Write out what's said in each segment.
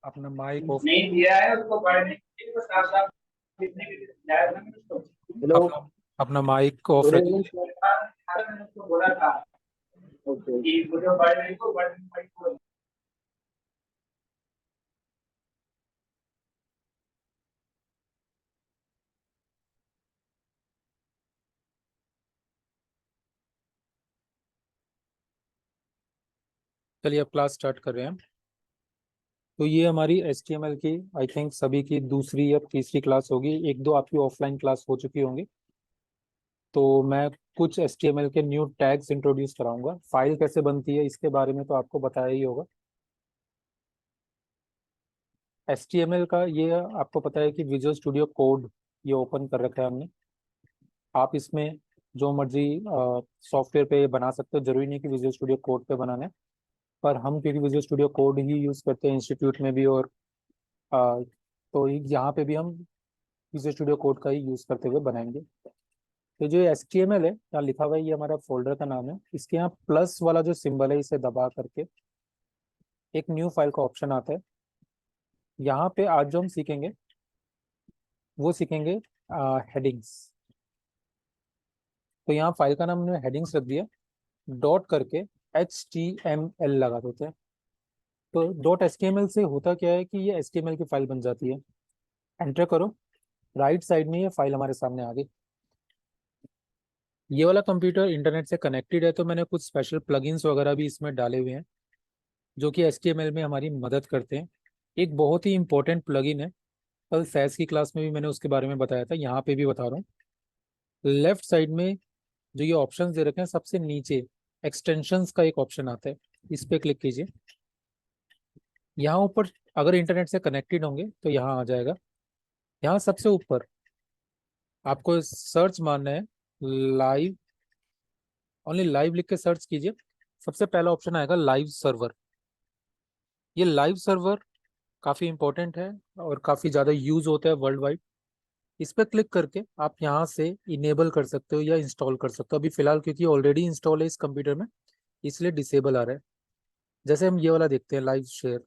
अपना mic off, नहीं दिया है उसको पढ़ने के लिए, बस साफ साफ लिखने के लिए दिया है मैंने उसको। हेलो, अपना माइक ऑफ गुड रखिए। Evening sir. मैंने उसको बोला था कि मुझे पढ़ने को पढ़ने को। चलिए अब क्लास स्टार्ट कर रहे हैं। तो ये हमारी HTML की आई थिंक सभी की दूसरी या तीसरी क्लास होगी, एक दो आपकी ऑफलाइन क्लास हो चुकी होंगी। तो मैं कुछ HTML के न्यू टैग्स इंट्रोड्यूस कराऊंगा। फाइल कैसे बनती है इसके बारे में तो आपको बताया ही होगा। HTML का ये आपको पता है कि विजुअल स्टूडियो कोड ये ओपन कर रखा है हमने। आप इसमें जो मर्जी सॉफ्टवेयर पे बना सकते हो, जरूरी नहीं कि विजुअल स्टूडियो कोड पे बनाना है। पर हम क्योंकि विजुअल स्टूडियो कोड ही यूज़ करते हैं इंस्टीट्यूट में भी, और तो यहाँ पे भी हम विजुअल स्टूडियो कोड का ही यूज़ करते हुए बनाएंगे। तो जो HTML है यहाँ लिखा हुआ है, ये हमारा फोल्डर का नाम है। इसके यहाँ प्लस वाला जो सिंबल है इसे दबा करके एक न्यू फाइल का ऑप्शन आता है। यहाँ पे आज जो हम सीखेंगे वो सीखेंगे हेडिंग्स। तो यहाँ फाइल का नाम हमने हेडिंग्स रख दिया, डॉट करके HTML लगा देते हैं। तो डॉट HTML से होता क्या है कि ये HTML की फाइल बन जाती है। एंटर करो, राइट साइड में ये फाइल हमारे सामने आ गई। ये वाला कंप्यूटर इंटरनेट से कनेक्टेड है, तो मैंने कुछ स्पेशल प्लगइन्स वगैरह भी इसमें डाले हुए हैं जो कि HTML में हमारी मदद करते हैं। एक बहुत ही इंपॉर्टेंट प्लगइन है, कल सैस की क्लास में भी मैंने उसके बारे में बताया था, यहाँ पे भी बता रहा हूँ। लेफ्ट साइड में जो ये ऑप्शंस दे रखे हैं, सबसे नीचे एक्सटेंशंस का एक ऑप्शन आता है, इस पे क्लिक कीजिए। यहाँ ऊपर अगर इंटरनेट से कनेक्टेड होंगे तो यहाँ आ जाएगा। यहाँ सबसे ऊपर आपको सर्च मारना है लाइव, ओनली लाइव लिख के सर्च कीजिए। सबसे पहला ऑप्शन आएगा लाइव सर्वर। ये लाइव सर्वर काफ़ी इंपॉर्टेंट है और काफ़ी ज़्यादा यूज होता है वर्ल्ड वाइड। इस पर क्लिक करके आप यहाँ से इनेबल कर सकते हो या इंस्टॉल कर सकते हो। अभी फिलहाल क्योंकि ऑलरेडी इंस्टॉल है इस कंप्यूटर में, इसलिए डिसेबल आ रहा है। जैसे हम ये वाला देखते हैं लाइव शेयर,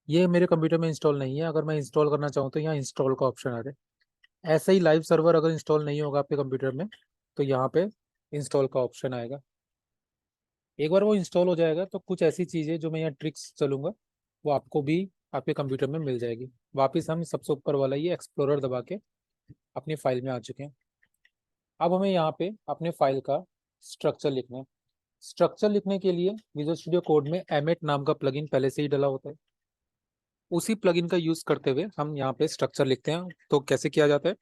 ये मेरे कंप्यूटर में इंस्टॉल नहीं है। अगर मैं इंस्टॉल करना चाहूँ तो यहाँ इंस्टॉल का ऑप्शन आ रहा है। ऐसे ही लाइव सर्वर अगर इंस्टॉल नहीं होगा आपके कंप्यूटर में तो यहाँ पे इंस्टॉल का ऑप्शन आएगा। एक बार वो इंस्टॉल हो जाएगा तो कुछ ऐसी चीज़ें जो मैं यहाँ ट्रिक्स चलूंगा वो आपको भी आपके कंप्यूटर में मिल जाएगी। वापिस हम सबसे ऊपर वाला ये एक्सप्लोरर दबा के अपनी फाइल में आ चुके हैं। अब हमें यहाँ पे अपने फाइल का स्ट्रक्चर लिखना है। स्ट्रक्चर लिखने के लिए विजुअल स्टूडियो कोड में एमेट नाम का प्लगइन पहले से ही डला होता है। उसी प्लगइन का यूज करते हुए हम यहाँ पे स्ट्रक्चर लिखते हैं। तो कैसे किया जाता है,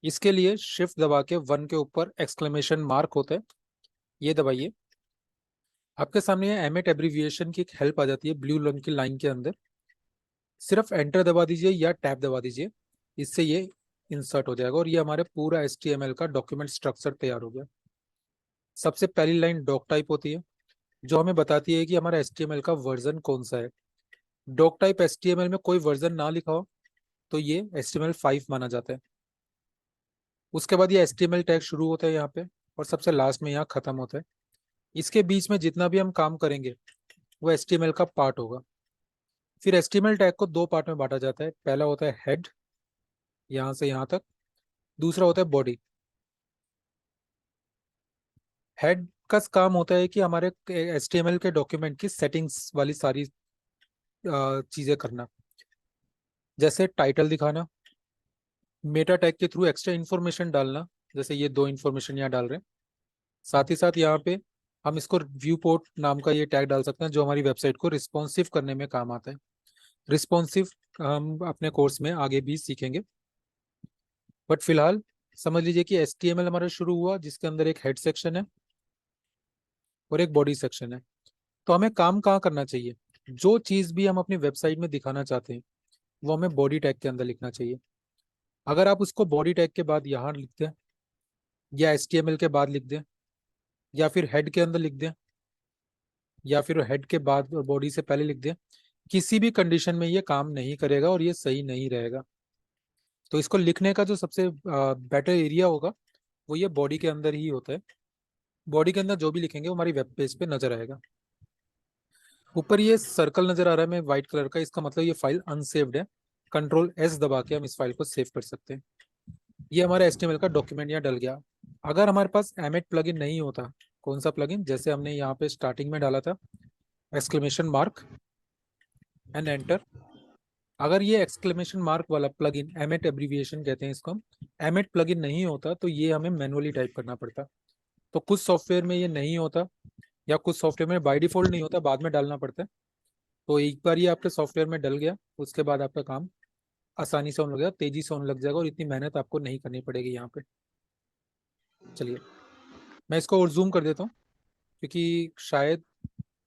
इसके लिए शिफ्ट दबा के 1 के ऊपर एक्सक्लेमेशन मार्क होता है, ये दबाइए। आपके सामने एमेट एब्रीविएशन की एक हेल्प आ जाती है ब्लू रंग की लाइन के अंदर। सिर्फ एंटर दबा दीजिए या टैब दबा दीजिए, इससे ये इंसर्ट हो जाएगा और ये हमारे पूरा HTML का डॉक्यूमेंट स्ट्रक्चर तैयार हो गया। सबसे पहली लाइन डॉक टाइप होती है जो हमें बताती है कि हमारा HTML का वर्जन कौन सा है। डॉक टाइप HTML में कोई वर्जन ना लिखा हो तो ये HTML5 माना जाता है। उसके बाद ये HTML टैग शुरू होता है यहाँ पे और सबसे लास्ट में यहाँ खत्म होता है। इसके बीच में जितना भी हम काम करेंगे वो HTML का पार्ट होगा। फिर HTML टैग को दो पार्ट में बांटा जाता है। पहला होता है हेड, यहाँ से यहाँ तक। दूसरा होता है बॉडी। हेड का काम होता है कि हमारे HTML के डॉक्यूमेंट की सेटिंग्स वाली सारी चीजें करना, जैसे टाइटल दिखाना, मेटा टैग के थ्रू एक्स्ट्रा इन्फॉर्मेशन डालना, जैसे ये दो इन्फॉर्मेशन यहाँ डाल रहे हैं। साथ ही साथ यहाँ पे हम इसको व्यू पोर्ट नाम का ये टैग डाल सकते हैं जो हमारी वेबसाइट को रिस्पॉन्सिव करने में काम आता है। रिस्पॉन्सिव हम अपने कोर्स में आगे भी सीखेंगे, बट फिलहाल समझ लीजिए कि HTML हमारा शुरू हुआ जिसके अंदर एक हेड सेक्शन है और एक बॉडी सेक्शन है। तो हमें काम कहाँ करना चाहिए, जो चीज़ भी हम अपनी वेबसाइट में दिखाना चाहते हैं वो हमें बॉडी टैग के अंदर लिखना चाहिए। अगर आप उसको बॉडी टैग के बाद यहाँ लिख दें या HTML के बाद लिख दें या फिर हेड के अंदर लिख दें या फिर हेड के बाद और बॉडी से पहले लिख दें, किसी भी कंडीशन में ये काम नहीं करेगा और ये सही नहीं रहेगा। तो इसको लिखने का जो सबसे बेटर एरिया होगा वो ये बॉडी के अंदर ही होता है। बॉडी के अंदर जो भी लिखेंगे वो हमारी वेब पेज पे नजर आएगा। ऊपर ये सर्कल नजर आ रहा है मैं व्हाइट कलर का, इसका मतलब ये फाइल अनसेव्ड है। कंट्रोल एस दबा के हम इस फाइल को सेव कर सकते हैं। ये हमारा HTML का डॉक्यूमेंट यहाँ डल गया। अगर हमारे पास एमेट प्लगइन नहीं होता, कौन सा प्लगइन, जैसे हमने यहाँ पे स्टार्टिंग में डाला था एक्सक्लेमेशन मार्क एंड एंटर, अगर ये एक्सक्लेमेशन मार्क वाला प्लगइन, एमेट एब्रीविएशन कहते हैं इसको हम, एमेट प्लगइन नहीं होता तो ये हमें मैनुअली टाइप करना पड़ता। तो कुछ सॉफ्टवेयर में ये नहीं होता, या कुछ सॉफ्टवेयर में बाय डिफॉल्ट नहीं होता, बाद में डालना पड़ता है। तो एक बार ये आपके सॉफ्टवेयर में डल गया, उसके बाद आपका काम आसानी से होने लगेगा, तेजी से होने लग जाएगा, और इतनी मेहनत आपको नहीं करनी पड़ेगी यहाँ पे। चलिए मैं इसको और जूम कर देता हूँ, क्योंकि शायद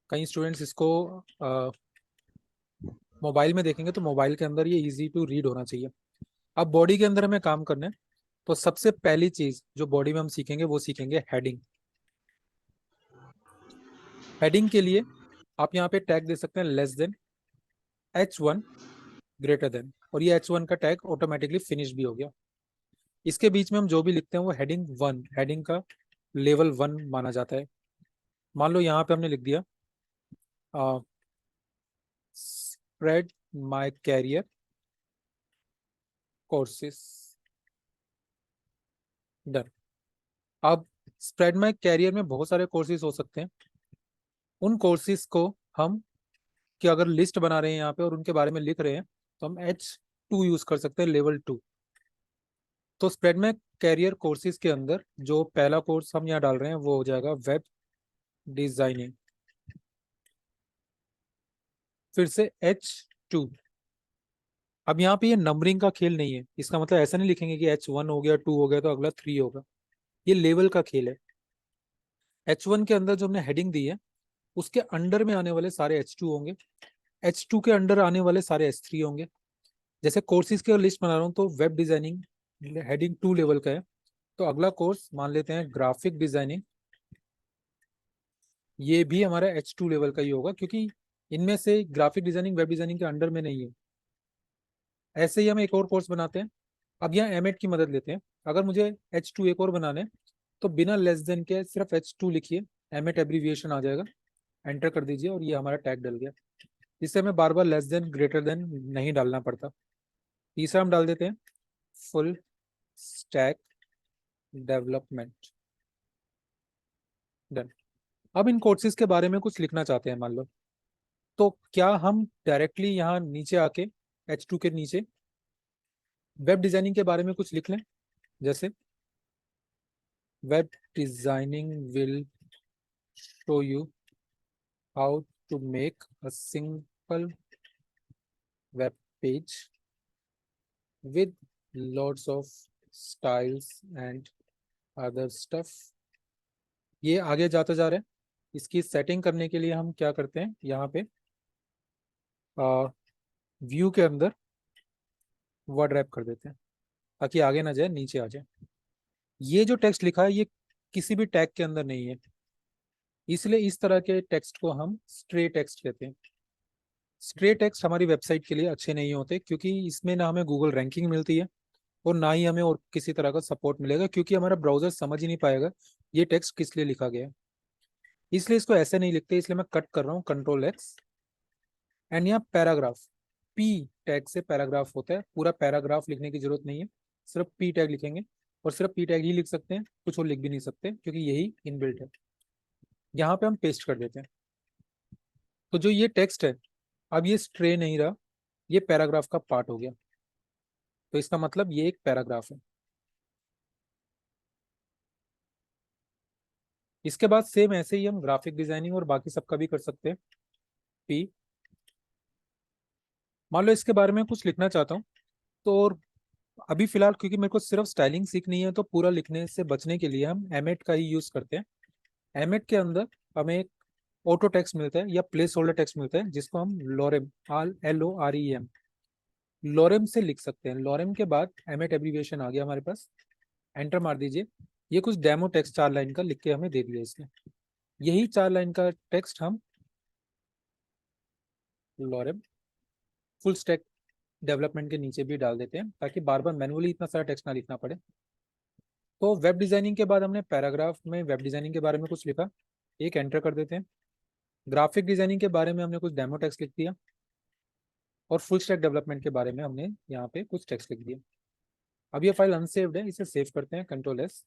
कई स्टूडेंट्स इसको मोबाइल में देखेंगे तो मोबाइल के अंदर ये इजी टू रीड होना चाहिए। अब बॉडी के अंदर हमें काम करना है, तो सबसे पहली चीज जो बॉडी में हम सीखेंगे वो सीखेंगे हेडिंग। हेडिंग के लिए आप यहाँ पे टैग दे सकते हैं less than, H1 greater than, और ये H1 का टैग ऑटोमेटिकली फिनिश भी हो गया। इसके बीच में हम जो भी लिखते हैं वो हेडिंग 1, हेडिंग का लेवल 1 माना जाता है। मान लो यहाँ पे हमने लिख दिया spread my career courses, done. अब स्प्रेड माय कैरियर में बहुत सारे कोर्सेज हो सकते हैं। उन कोर्सेज को हम, कि अगर लिस्ट बना रहे हैं यहाँ पे और उनके बारे में लिख रहे हैं, तो हम H2 यूज कर सकते हैं, लेवल 2। तो स्प्रेड माय कैरियर कोर्सेज के अंदर जो पहला कोर्स हम यहाँ डाल रहे हैं वो हो जाएगा वेब डिजाइनिंग, फिर से H2। अब यहाँ पे ये नंबरिंग का खेल नहीं है, इसका मतलब ऐसा नहीं लिखेंगे कि H1 हो गया, 2 हो गया तो अगला 3 होगा। ये लेवल का खेल है। H1 के अंदर जो हमने हेडिंग दी है उसके अंडर में आने वाले सारे H2 होंगे, H2 के अंडर आने वाले सारे H3 होंगे। जैसे कोर्सेज की लिस्ट बना रहा हूँ तो वेब डिजाइनिंग हेडिंग 2 लेवल का है, तो अगला कोर्स मान लेते हैं ग्राफिक डिजाइनिंग, ये भी हमारा H2 लेवल का ही होगा, क्योंकि इनमें से ग्राफिक डिजाइनिंग वेब डिजाइनिंग के अंडर में नहीं है। ऐसे ही हम एक और कोर्स बनाते हैं। अब यहाँ एमेट की मदद लेते हैं। अगर मुझे H2 एक और बनाने हैं, तो बिना लेस देन के सिर्फ H2 लिखिए, एमेट एब्रीविएशन आ जाएगा, एंटर कर दीजिए और ये हमारा टैग डल गया। इससे हमें बार बार लेस देन ग्रेटर देन नहीं डालना पड़ता। तीसरा हम डाल देते हैं फुल स्टैक डेवलपमेंट, डन। अब इन कोर्सेज के बारे में कुछ लिखना चाहते हैं मान लो, तो क्या हम डायरेक्टली यहाँ नीचे आके H2 के नीचे वेब डिजाइनिंग के बारे में कुछ लिख लें, जैसे web designing will show you how to make a simple web page with lots of styles and other stuff। ये आगे जाता जा रहा है। इसकी सेटिंग करने के लिए हम क्या करते हैं, यहाँ पे व्यू के अंदर वर्ड रैप कर देते हैं, ताकि आगे ना जाए नीचे आ जाए। ये जो टेक्स्ट लिखा है ये किसी भी टैग के अंदर नहीं है, इसलिए इस तरह के टेक्स्ट को हम स्ट्रे टेक्स्ट कहते हैं। स्ट्रे टेक्स्ट हमारी वेबसाइट के लिए अच्छे नहीं होते, क्योंकि इसमें ना हमें गूगल रैंकिंग मिलती है और ना ही हमें और किसी तरह का सपोर्ट मिलेगा, क्योंकि हमारा ब्राउजर समझ ही नहीं पाएगा ये टेक्स्ट किस लिए लिखा गया है। इसलिए इसको ऐसे नहीं लिखते, इसलिए मैं कट कर रहा हूँ Ctrl+X। एंड यहाँ पैराग्राफ, पी टैग से पैराग्राफ होता है, पूरा पैराग्राफ लिखने की जरूरत नहीं है, सिर्फ पी टैग लिखेंगे, और सिर्फ पी टैग ही लिख सकते हैं, कुछ और लिख भी नहीं सकते, क्योंकि यही इनबिल्ट है। यहाँ पे हम पेस्ट कर देते हैं। तो जो ये टेक्स्ट है, अब ये स्ट्रे नहीं रहा, ये पैराग्राफ का पार्ट हो गया, तो इसका मतलब ये एक पैराग्राफ है। इसके बाद सेम ऐसे ही हम ग्राफिक डिजाइनिंग और बाकी सबका भी कर सकते हैं। पी, मान लो इसके बारे में कुछ लिखना चाहता हूँ, तो और अभी फिलहाल क्योंकि मेरे को सिर्फ स्टाइलिंग सीखनी है, तो पूरा लिखने से बचने के लिए हम एमेट का ही यूज करते हैं। एमेट के अंदर हमें एक ऑटो टेक्स्ट मिलता है या प्लेस होल्डर टेक्स्ट मिलता है, जिसको हम लोरेम, LOREM, लोरेम से लिख सकते हैं। लोरेम के बाद एमेट एब्रीविएशन आ गया हमारे पास, एंटर मार दीजिए। ये कुछ डेमो टेक्स्ट 4 लाइन का लिख के हमें दे दिया इसने। यही 4 लाइन का टेक्स्ट हम लोरेम फुल स्टैक डेवलपमेंट के नीचे भी डाल देते हैं, ताकि बार बार मैनुअली इतना सारा टेक्स्ट ना लिखना पड़े। तो वेब डिजाइनिंग के बाद हमने पैराग्राफ में वेब डिजाइनिंग के बारे में कुछ लिखा, एक एंटर कर देते हैं। ग्राफिक डिजाइनिंग के बारे में हमने कुछ डेमो टेक्स्ट लिख दिया, और फुल स्टैक डेवलपमेंट के बारे में हमने यहाँ पे कुछ टेक्स्ट लिख दिया। अब ये फाइल अनसेव्ड है, इसे सेव करते हैं, Ctrl+S।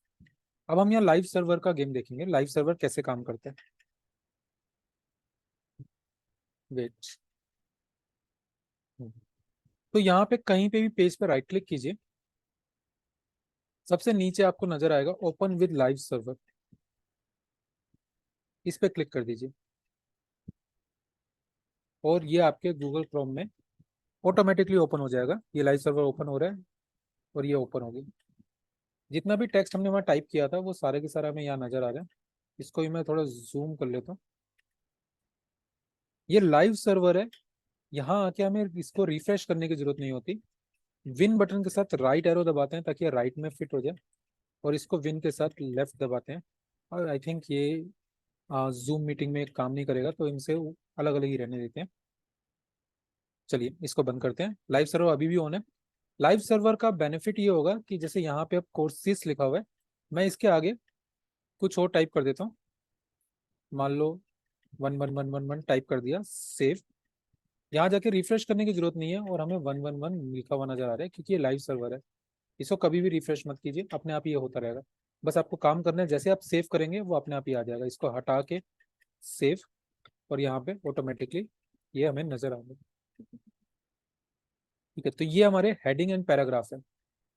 अब हम यहाँ लाइव सर्वर का गेम देखेंगे, लाइव सर्वर कैसे काम करता है। वेट, तो यहाँ पे कहीं पे भी पेज पे राइट क्लिक कीजिए, सबसे नीचे आपको नजर आएगा ओपन विद लाइव सर्वर, इस पे क्लिक कर दीजिए, और ये आपके गूगल क्रोम में ऑटोमेटिकली ओपन हो जाएगा। ये लाइव सर्वर ओपन हो रहा है और ये ओपन हो गया। जितना भी टेक्स्ट हमने वहाँ टाइप किया था वो सारे के सारे हमें यहाँ नजर आ रहा है। इसको भी मैं थोड़ा जूम कर लेता हूँ। ये लाइव सर्वर है, यहाँ आके हमें इसको रिफ्रेश करने की जरूरत नहीं होती। विन बटन के साथ राइट एरो दबाते हैं ताकि ये राइट में फिट हो जाए, और इसको विन के साथ लेफ्ट दबाते हैं। और आई थिंक ये जूम मीटिंग में काम नहीं करेगा, तो इनसे अलग अलग ही रहने देते हैं। चलिए इसको बंद करते हैं। लाइव सर्वर अभी भी ऑन है। लाइव सर्वर का बेनिफिट ये होगा कि जैसे यहाँ पे अब कोर्सेस लिखा हुआ है, मैं इसके आगे कुछ और टाइप कर देता हूँ। मान लो 11111 टाइप कर दिया, सेव। यहाँ जाके रिफ्रेश करने की जरूरत नहीं है, और हमें 111 लिखा हुआ नजर आ रहा है क्योंकि ये लाइव सर्वर है। इसको कभी भी रिफ्रेश मत कीजिए, अपने आप ही ये होता रहेगा। बस आपको काम करना है, जैसे आप सेव करेंगे वो अपने आप ही आ जाएगा। इसको हटा के सेव, और यहाँ पे ऑटोमेटिकली ये हमें नजर आ गया। ठीक है, तो ये हमारे हेडिंग एंड पैराग्राफ है।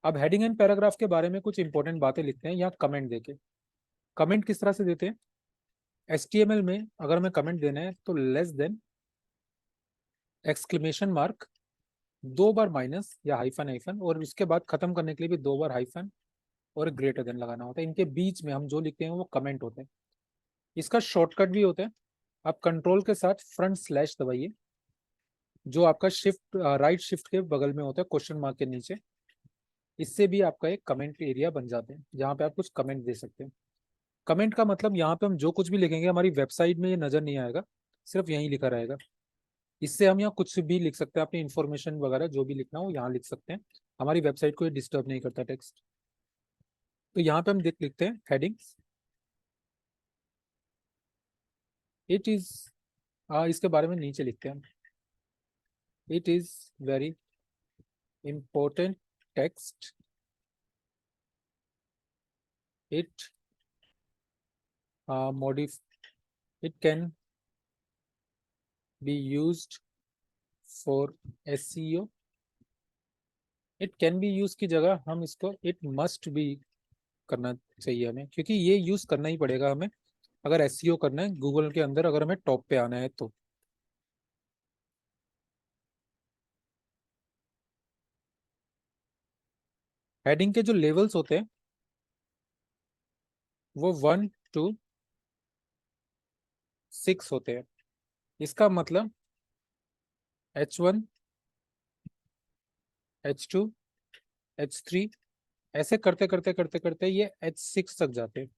अब हेडिंग एंड पैराग्राफ के बारे में कुछ इंपॉर्टेंट बातें लिखते हैं यहाँ कमेंट देके। कमेंट किस तरह से देते हैं, HTML में अगर हमें कमेंट देना है तो लेस देन, एक्सक्लेमेशन मार्क, 2 बार माइनस या हाइफन हाइफन, और उसके बाद खत्म करने के लिए भी 2 बार हाइफन और ग्रेटर देन लगाना होता है। इनके बीच में हम जो लिखते हैं वो कमेंट होते हैं। इसका शॉर्टकट भी होता है, आप कंट्रोल के साथ फ्रंट स्लैश दबाइए, जो आपका शिफ्ट राइट शिफ्ट के बगल में होता है क्वेश्चन मार्क के नीचे। इससे भी आपका एक कमेंट एरिया बन जाते हैं जहाँ पे आप कुछ कमेंट दे सकते हैं। कमेंट का मतलब यहाँ पे हम जो कुछ भी लिखेंगे हमारी वेबसाइट में ये नजर नहीं आएगा, सिर्फ यहीं लिखा रहेगा। इससे हम यहाँ कुछ भी लिख सकते हैं, अपनी इन्फॉर्मेशन वगैरह जो भी लिखना हो यहाँ लिख सकते हैं। हमारी वेबसाइट को ये डिस्टर्ब नहीं करता टेक्स्ट। तो यहाँ पे हम देख लिखते हैं हेडिंग्स। इट इज, इसके बारे में नीचे लिखते हैं, it is very important text. It it can be used for SEO. It can be used की जगह हम इसको it must be करना चाहिए हमें, क्योंकि ये यूज करना ही पड़ेगा हमें अगर SEO करना है गूगल के अंदर, अगर हमें टॉप पे आना है तो। हेडिंग के जो लेवल्स होते हैं वो 1 to 6 होते हैं। इसका मतलब H1, H2, H3, ऐसे करते करते करते करते ये H6 तक जाते हैं।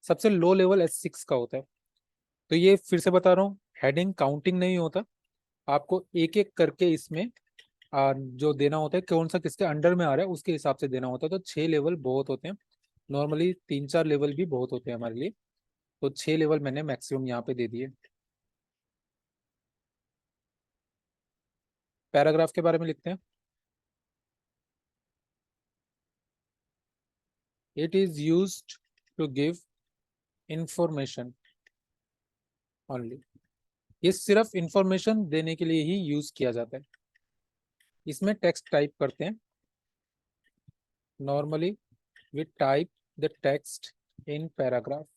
सबसे लो लेवल H6 का होता है। तो ये फिर से बता रहा हूँ, हेडिंग काउंटिंग नहीं होता, आपको एक एक करके इसमें जो देना होता है कौन सा किसके अंडर में आ रहा है उसके हिसाब से देना होता है। तो 6 लेवल बहुत होते हैं, नॉर्मली 3-4 लेवल भी बहुत होते हैं हमारे लिए। तो 6 लेवल मैंने मैक्सिमम यहाँ पे दे दिए। पैराग्राफ के बारे में लिखते हैं, it is used to give information only. ये सिर्फ इंफॉर्मेशन देने के लिए ही यूज किया जाता है। इसमें टेक्स्ट टाइप करते हैं, normally we type the text in paragraph,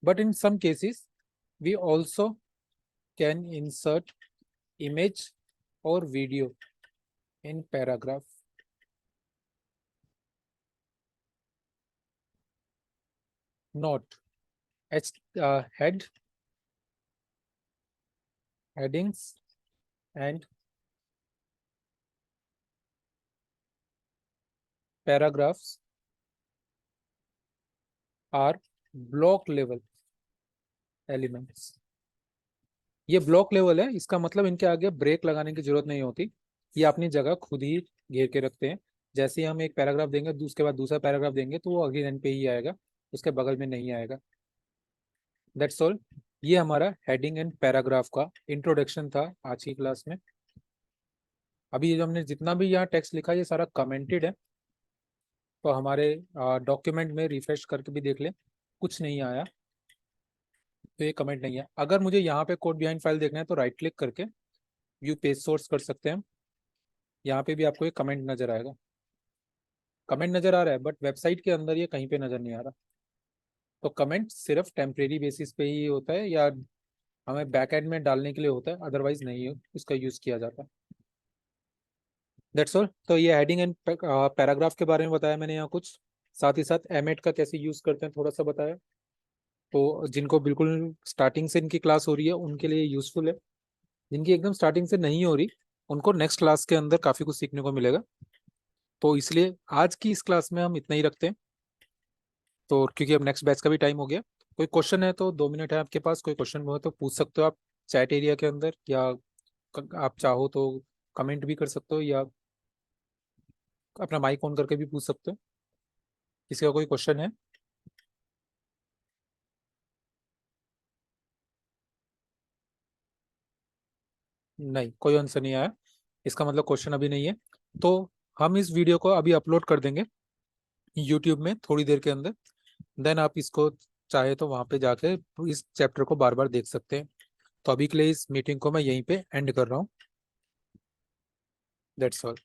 but in some cases we also can insert image or video in paragraph. Note, head, headings and paragraphs are block level elements. ये block level है, इसका मतलब इनके आगे break लगाने की जरूरत नहीं होती, ये अपनी जगह खुद ही घेर के रखते हैं। जैसे ही हम एक पैराग्राफ देंगे उसके बाद दूसरा पैराग्राफ देंगे तो वो अगली लाइन पे ही आएगा, उसके बगल में नहीं आएगा। That's all. ये हमारा हेडिंग एंड पैराग्राफ का इंट्रोडक्शन था आज की क्लास में। अभी ये जो हमने जितना भी यहाँ टेक्स्ट लिखा ये सारा कमेंटेड है, तो हमारे डॉक्यूमेंट में रिफ्रेश करके भी देख लें, कुछ नहीं आया तो ये कमेंट नहीं है। अगर मुझे यहाँ पे कोड बिहाइंड फाइल देखना है तो राइट क्लिक करके व्यू पेज सोर्स कर सकते हैं। यहाँ पे भी आपको ये कमेंट नजर आएगा, कमेंट नजर आ रहा है, बट वेबसाइट के अंदर ये कहीं पे नजर नहीं आ रहा। तो कमेंट सिर्फ टेम्परेरी बेसिस पे ही होता है या हमें बैकएंड में डालने के लिए होता है, अदरवाइज नहीं इसका यूज किया जाता। That's all. तो ये हेडिंग एंड पैराग्राफ के बारे में बताया मैंने यहाँ कुछ, साथ ही साथ एमेट का कैसे यूज करते हैं थोड़ा सा बताया। तो जिनको बिल्कुल स्टार्टिंग से इनकी क्लास हो रही है उनके लिए यूजफुल है, जिनकी एकदम स्टार्टिंग से नहीं हो रही उनको नेक्स्ट क्लास के अंदर काफी कुछ सीखने को मिलेगा। तो इसलिए आज की इस क्लास में हम इतना ही रखते हैं, तो क्योंकि अब नेक्स्ट बैच का भी टाइम हो गया। कोई क्वेश्चन है तो 2 मिनट है आपके पास, कोई क्वेश्चन हो तो पूछ सकते हो आप चैट एरिया के अंदर, या आप चाहो तो कमेंट भी कर सकते हो, या अपना माइक ऑन करके भी पूछ सकते हो। किसी का कोई क्वेश्चन है? नहीं, कोई आंसर नहीं आया, इसका मतलब क्वेश्चन अभी नहीं है। तो हम इस वीडियो को अभी अपलोड कर देंगे यूट्यूब में थोड़ी देर के अंदर, देन आप इसको चाहे तो वहां पे जाके इस चैप्टर को बार बार देख सकते हैं। तो अभी के लिए इस मीटिंग को मैं यहीं पे एंड कर रहा हूँ। That's all.